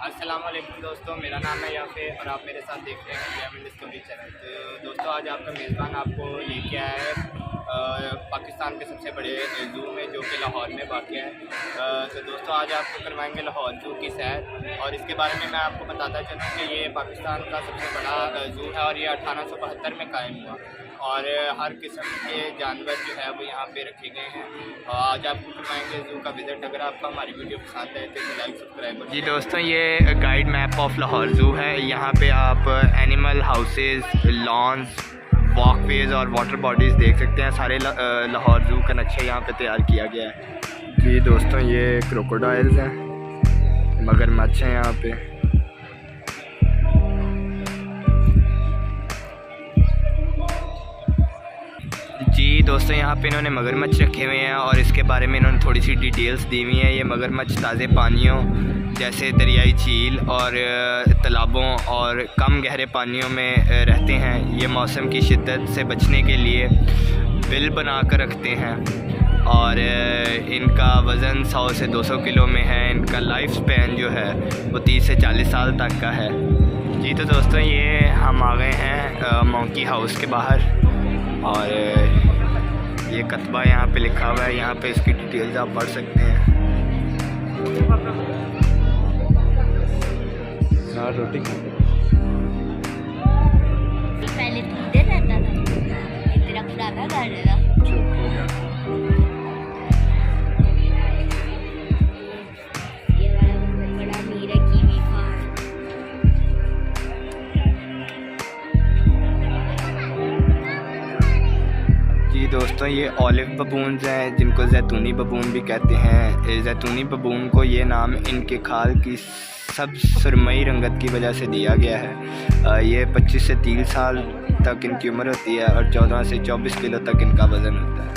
अस्सलाम वालेकुम दोस्तों, मेरा नाम है याफे और आप मेरे साथ देख रहे हैं यामिन डिस्कवरी चैनल। तो दोस्तों आज आपका मेज़बान आपको लेके आया है पाकिस्तान के सबसे बड़े ज़ू में, जो कि लाहौर में वाक़ है। तो दोस्तों आज आपको करवाएंगे लाहौर ज़ू की सैर, और इसके बारे में मैं आपको बताता चलूँ कि ये पाकिस्तान का सबसे बड़ा ज़ू है और ये 1872 में कायम हुआ, और हर किस्म के जानवर जो है वो यहाँ पे रखे गए हैं। आज आपको करवाएंगे ज़ू का विज़िट। अगर आपको हमारी वीडियो पसंद है तो लाइक सब्सक्राइब। जी दोस्तों, ये guide map of Lahore zoo है। यहाँ पे आप एनिमल हाउसेस, लॉन्स, वॉकवेज और वाटर बॉडीज़ देख सकते हैं। सारे लाहौर ज़ू का नक्शा यहाँ पे तैयार किया गया है। जी दोस्तों, ये क्रोकोडाइल्स हैं, मगरमच्छ हैं यहाँ पे। जी दोस्तों, यहाँ पे इन्होंने मगरमच्छ रखे हुए हैं और इसके बारे में इन्होंने थोड़ी सी डिटेल्स दी हुई हैं। ये मगरमच्छ ताज़े पानियों जैसे दरियाई झील और तालाबों और कम गहरे पानियों में रहते हैं। ये मौसम की शिद्दत से बचने के लिए बिल बना कर रखते हैं और इनका वज़न 100 से 200 किलो में है। इनका लाइफ स्पैन जो है वो 30 से 40 साल तक का है। जी तो दोस्तों, ये हम आ गए हैं मंकी हाउस के बाहर, और ये कतबा यहाँ पे लिखा हुआ है। यहाँ पे इसकी डिटेल्स आप पढ़ सकते हैं। रोटी पहले इधर रहता था, तेरा पुराना घर है। ये वाला बड़ा अमीर है, कीवी फार्म। जी दोस्तों, ये ऑलिव बबून्स हैं जिनको जैतूनी बबून भी कहते हैं। जैतूनी बबून को ये नाम इनके खाल की सब सुरमई रंगत की वजह से दिया गया है। ये 25 से 30 साल तक इनकी उम्र होती है और 14 से 24 किलो तक इनका वज़न होता है।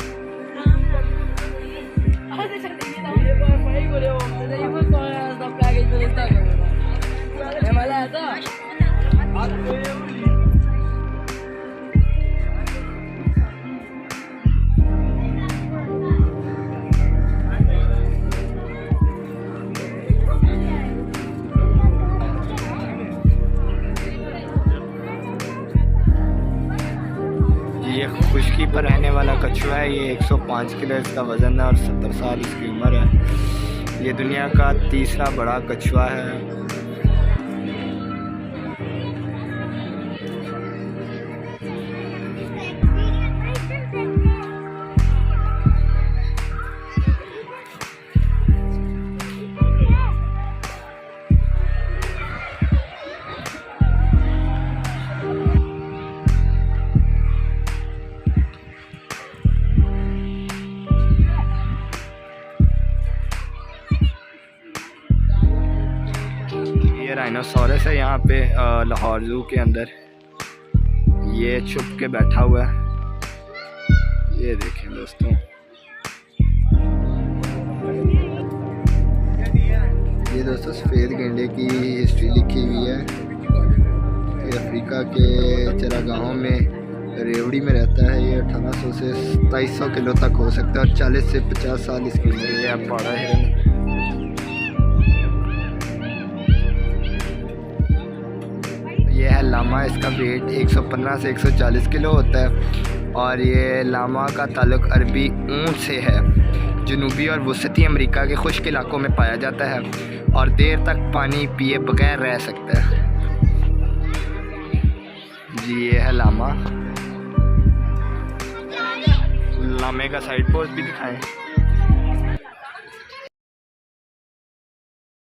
ये खुश्की पर रहने वाला कछुआ है। ये 105 किलो इसका वज़न है और 70 साल इसकी उम्र है। ये दुनिया का तीसरा बड़ा कछुआ है। ये राइनोसोरस है यहाँ पे लाहौर ज़ू के अंदर। ये छुप के बैठा हुआ है। ये देखें दोस्तों, ये दोस्तों सफ़ेद गेंडे की हिस्ट्री लिखी हुई है। ये अफ्रीका के चरागाहों में रेवड़ी में रहता है। ये 1800 से 2700 किलो तक हो सकता है और 40 से 50 साल इसकी उम्र है। आप पड़ा है। ये है लामा। इसका वेट 115 से 140 किलो होता है और ये लामा का ताल्लुक़ अरबी ऊँट से है। जनूबी और वसती अमेरिका के खुश्क इलाकों में पाया जाता है और देर तक पानी पिए बगैर रह सकता है। जी ये है लामा। लामे का साइड पोज भी दिखाएं।